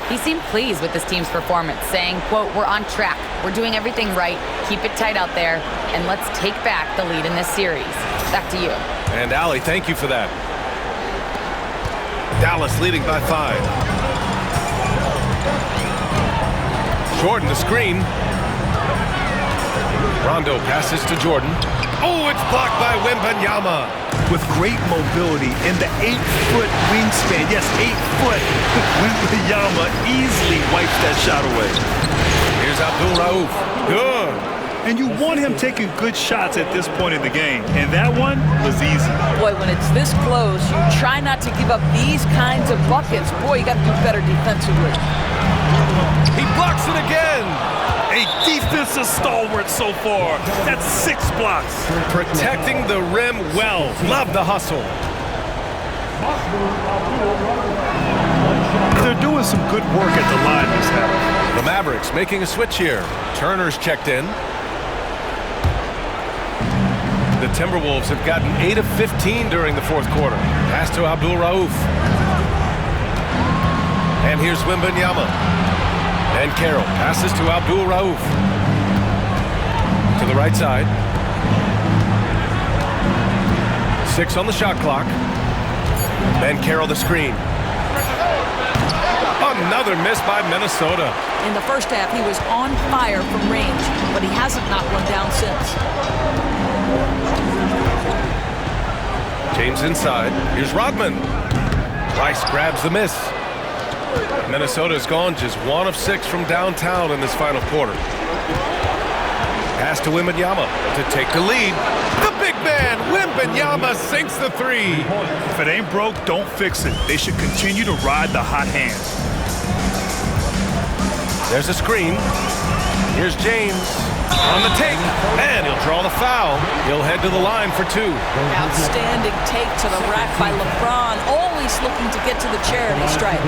He seemed pleased with his team's performance, saying, quote, "We're on track. We're doing everything right. Keep it tight out there, and let's take back the lead in this series." Back to you. And Allie, thank you for that. Dallas leading by 5. Jordan the screen. Rondo passes to Jordan. Oh, it's blocked by Wembanyama. With great mobility in the 8-foot wingspan. Yes, 8 foot. Wembanyama easily wipes that shot away. Here's Abdul Rauf. Good. And you want him taking good shots at this point in the game. And that one was easy. Boy, when it's this close, you try not to give up these kinds of buckets. Boy, you got to do better defensively. He blocks it again. A defensive stalwart so far. That's 6 blocks. Protecting the rim well. Love the hustle. They're doing some good work at the line this half. The Mavericks making a switch here. Turner's checked in. The Timberwolves have gotten 8 of 15 during the fourth quarter. Pass to Abdul Rauf. And here's Wembanyama. And Carroll passes to Abdul Rauf. To the right side. 6 on the shot clock. And Carroll the screen. Another miss by Minnesota. In the first half, he was on fire from range, but he hasn't knocked one down since. James inside. Here's Rodman. Rice grabs the miss. Minnesota's gone just 1 of 6 from downtown in this final quarter. Pass to Wembanyama to take the lead. The big man, Wembanyama, sinks the 3. If it ain't broke, don't fix it. They should continue to ride the hot hand. There's a screen. Here's James on the take, and he'll draw the foul. He'll head to the line for 2. Outstanding take to the rack by LeBron, always looking to get to the charity stripe.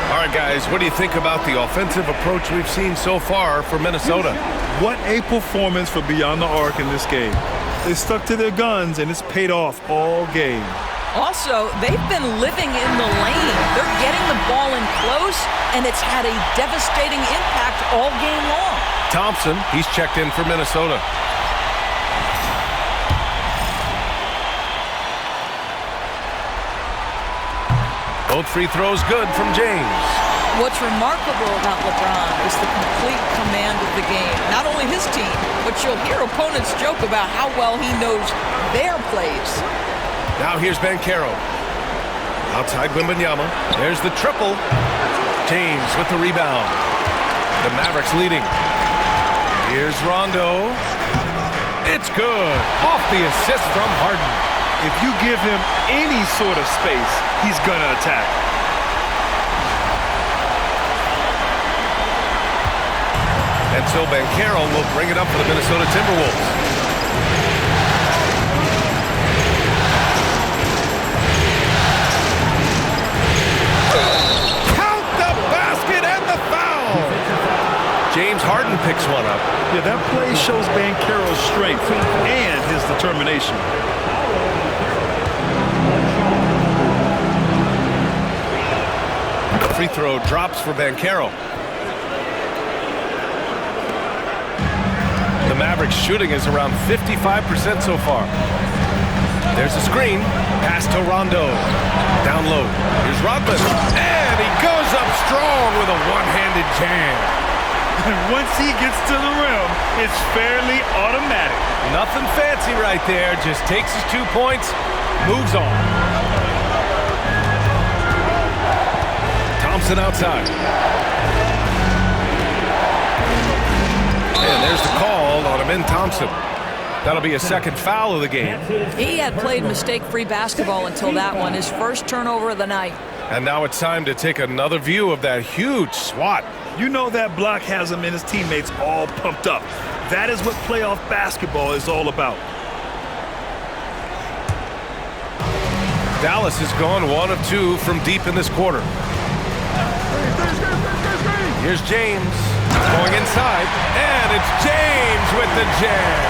All right, guys, what do you think about the offensive approach we've seen so far for Minnesota? What a performance for Beyond the Arc in this game. They stuck to their guns, and it's paid off all game. Also, they've been living in the lane. They're getting the ball in close, and it's had a devastating impact all game long. Thompson, he's checked in for Minnesota. Both free throws good from James. What's remarkable about LeBron is the complete command of the game. Not only his team, but you'll hear opponents joke about how well he knows their plays. Now here's Banchero. Outside Wembanyama. There's the triple. James with the rebound. The Mavericks leading. Here's Rondo. It's good. Off the assist from Harden. If you give him any sort of space, he's going to attack. And so Banchero will bring it up for the Minnesota Timberwolves. Count the basket and the foul! James Harden picks one up. Yeah, that play shows Banchero's strength and his determination. The free throw drops for Banchero. The Mavericks shooting is around 55% so far. There's a screen. Pass to Rondo. Down low. Here's Rodman. And he goes up strong with a one-handed jam. And once he gets to the rim, it's fairly automatic. Nothing fancy right there. Just takes his 2 points, moves on. Thompson outside. And there's the call on Amin Thompson. That'll be a second foul of the game. He had played mistake-free basketball until that one, his first turnover of the night. And now it's time to take another view of that huge swat. You know that block has him and his teammates all pumped up. That is what playoff basketball is all about. Dallas has gone 1 of 2 from deep in this quarter. Here's James going inside, and it's James with the jam.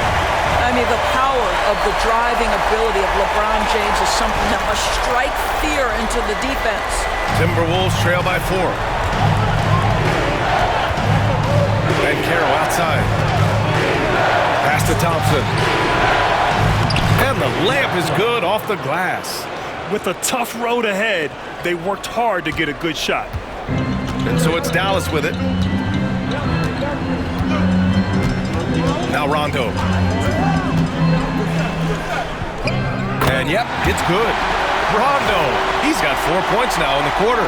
I mean, the power of the driving ability of LeBron James is something that must strike fear into the defense. Timberwolves trail by 4. to Thompson. And the layup is good off the glass. With a tough road ahead, they worked hard to get a good shot. And so it's Dallas with it. Now Rondo. And yep, it's good. Rondo, he's got 4 points now in the quarter.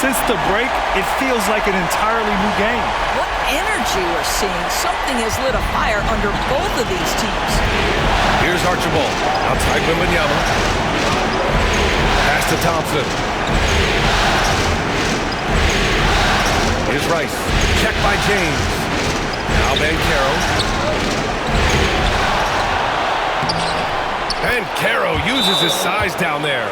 Since the break, it feels like an entirely new game. What energy we're seeing. Something has lit a fire under both of these teams. Here's Archibald outside Wembanyama. Pass to Thompson. Here's Rice. Check by James. Now Banchero. Banchero uses his size down there.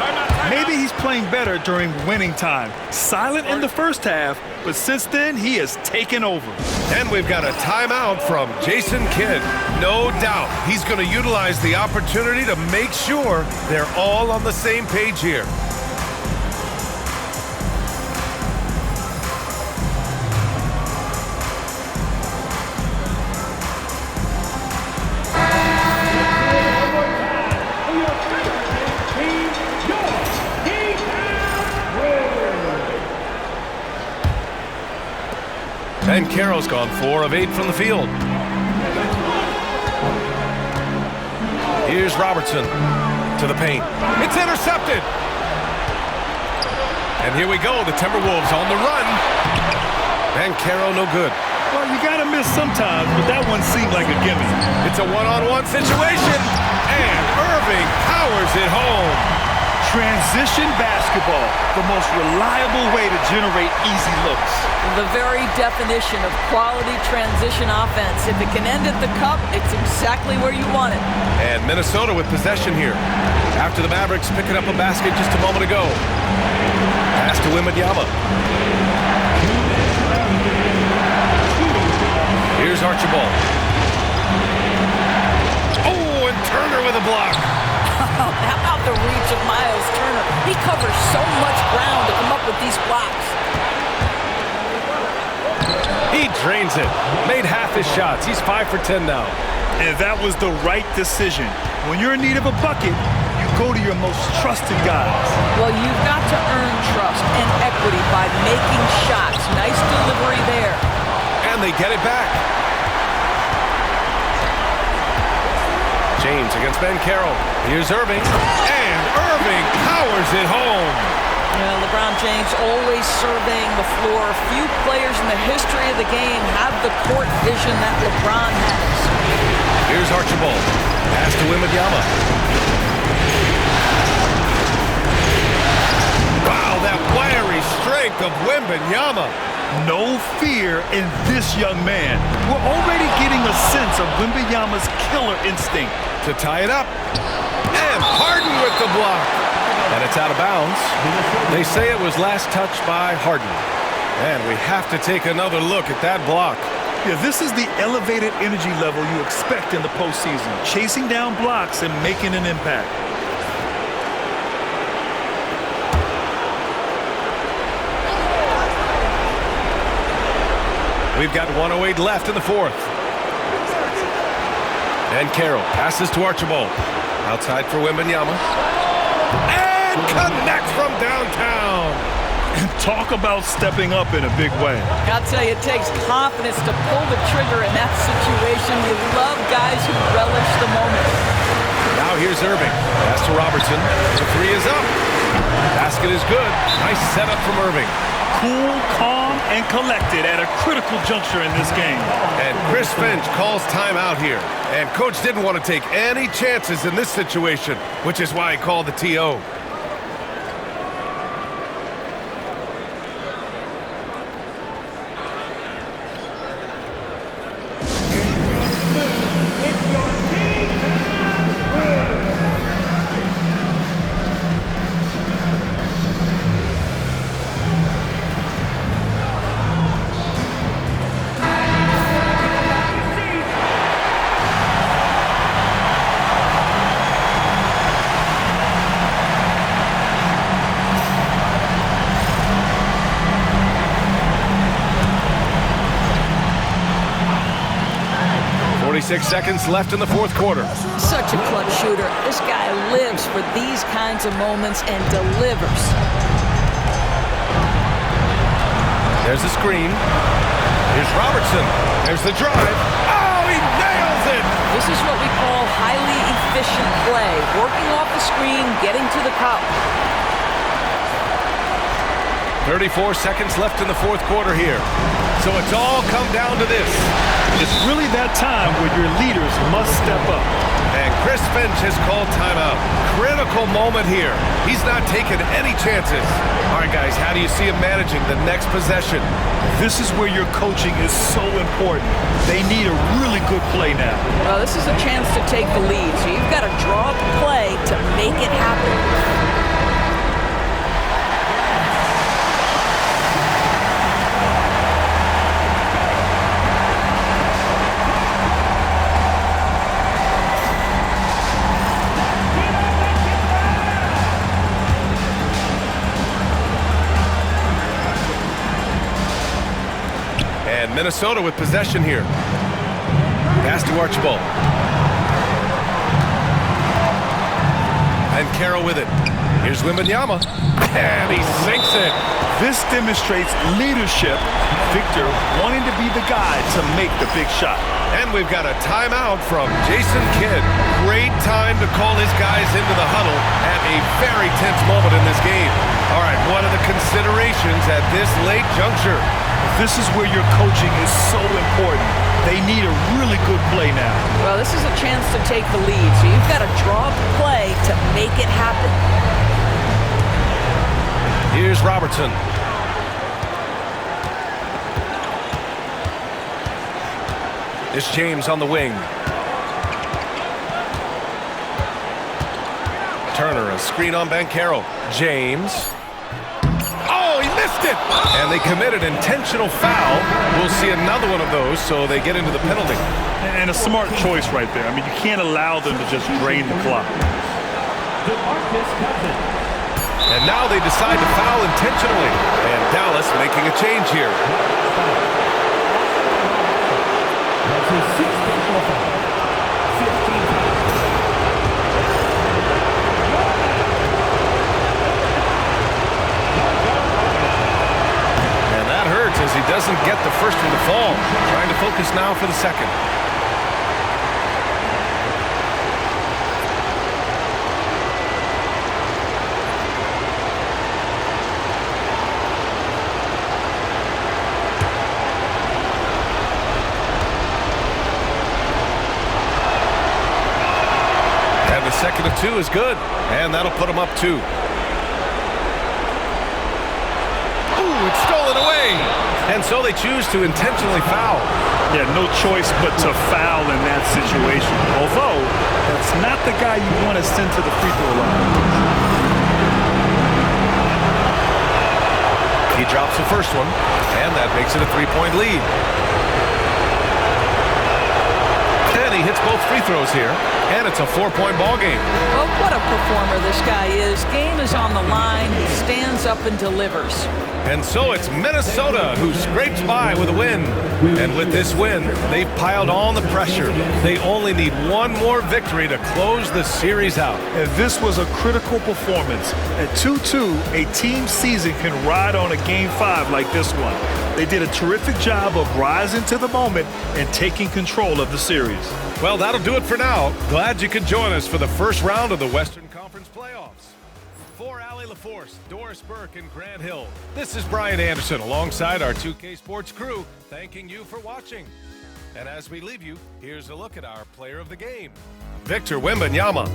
Maybe he's playing better during winning time. Silent in the first half, but since then, he has taken over. And we've got a timeout from Jason Kidd. No doubt he's going to utilize the opportunity to make sure they're all on the same page here. Banchero's gone 4 of 8 from the field. Here's Robertson to the paint. It's intercepted. And here we go, the Timberwolves on the run. Banchero no good. Well, you gotta miss sometimes, but that one seemed like a gimme. It's a one-on-one situation. And Irving powers it home. Transition basketball, the most reliable way to generate easy looks. The very definition of quality transition offense. If it can end at the cup, it's exactly where you want it. And Minnesota with possession here. After the Mavericks picking up a basket just a moment ago. Pass to Wembanyama. Here's Archibald. Oh, and Turner with a block. How about the reach of Miles Turner? He covers so much ground to come up with these blocks. He drains it. Made half his shots. He's 5 for 10 now. And that was the right decision. When you're in need of a bucket, you go to your most trusted guys. Well, you've got to earn trust and equity by making shots. Nice delivery there. And they get it back. James against Banchero. Here's Irving. And Irving powers it home. Yeah, LeBron James always surveying the floor. Few players in the history of the game have the court vision that LeBron has. Here's Archibald. Pass to Wembanyama. Wow, that wiry strength of Wembanyama. No fear in this young man. We're already getting a sense of Wembanyama's killer instinct. To tie it up. And Harden with the block. And it's out of bounds. They say it was last touched by Harden. And we have to take another look at that block. Yeah, this is the elevated energy level you expect in the postseason. Chasing down blocks and making an impact. We've got 1:08 left in the fourth. And Carroll passes to Archibald. Outside for Wembanyama. And connects from downtown. Talk about stepping up in a big way. Gotta tell you, it takes confidence to pull the trigger in that situation. You love guys who relish the moment. Now here's Irving. Pass to Robertson. The three is up. Basket is good. Nice setup from Irving. Cool, calm, and collected at a critical juncture in this game. And Chris Finch calls timeout here. And Coach didn't want to take any chances in this situation, which is why he called the TO. 36 seconds left in the fourth quarter. Such a clutch shooter. This guy lives for these kinds of moments and delivers. There's the screen. Here's Robertson. There's the drive. Oh, he nails it! This is what we call highly efficient play. Working off the screen, getting to the cup. 34 seconds left in the fourth quarter here. So it's all come down to this. It's really that time where your leaders must step up. And Chris Finch has called timeout. Critical moment here. He's not taking any chances. All right, guys, how do you see him managing the next possession? This is where your coaching is so important. They need a really good play now. Well, this is a chance to take the lead, so you've got to draw up a play to make it happen. And Minnesota with possession here. Pass to Archibald. And Carroll with it. Here's Wembanyama. And he sinks it. This demonstrates leadership. Victor wanting to be the guy to make the big shot. And we've got a timeout from Jason Kidd. Great time to call his guys into the huddle at a very tense moment in this game. All right, what are the considerations at this late juncture? This is where your coaching is so important. They need a really good play now. Well, this is a chance to take the lead, so you've got to draw up a play to make it happen. Here's Robertson. It's James on the wing. Turner, a screen on Banchero. James. Oh, he missed it! And they committed intentional foul. We'll see another one of those, so they get into the penalty. And a smart choice right there. I mean, you can't allow them to just drain the clock. And now they decide to foul intentionally. And Dallas making a change here. And that hurts as he doesn't get the first one to fall. Trying to focus now for the second. Second of two is good, and that'll put them up 2. Ooh, it's stolen away, and so they choose to intentionally foul. Yeah, no choice but to foul in that situation. Although, that's not the guy you want to send to the free throw line. He drops the first one, and that makes it a 3-point lead. And he hits both free throws here. And it's a 4-point ball game. Well, what a performer this guy is. Game is on the line. He stands up and delivers. And so it's Minnesota who scrapes by with a win. And with this win, they've piled on the pressure. They only need one more victory to close the series out. And this was a critical performance. At 2-2, a team season can ride on a Game 5 like this one. They did a terrific job of rising to the moment and taking control of the series. Well, that'll do it for now. Glad you could join us for the first round of the Western Conference playoffs. For Allie LaForce, Doris Burke, and Grant Hill, this is Brian Anderson alongside our 2K Sports crew, thanking you for watching. And as we leave you, here's a look at our player of the game, Victor Wembanyama.